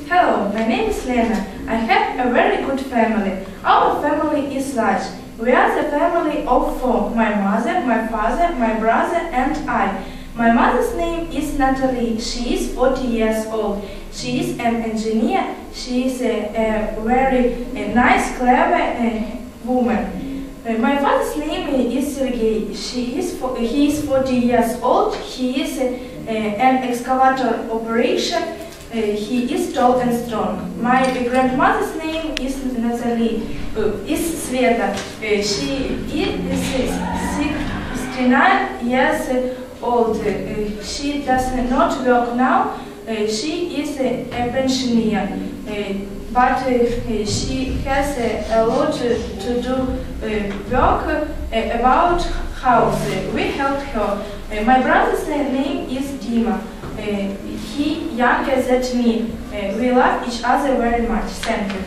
Hello, my name is Lena. I have a very good family. Our family is large. We are the family of four: my mother, my father, my brother and I. My mother's name is Natalie. She is 40 years old. She is an engineer. She is a very nice, clever woman. My father's name is Sergey. He is 40 years old. He is an excavator operation. He is tall and strong. My grandmother's name is Natalie. Is Sveta. She is 69 years old. She does not work now. She is a pensioner, but she has a lot to do work about house. We help her. My brother's name is Dima. He younger than me. We love each other very much. Thank you.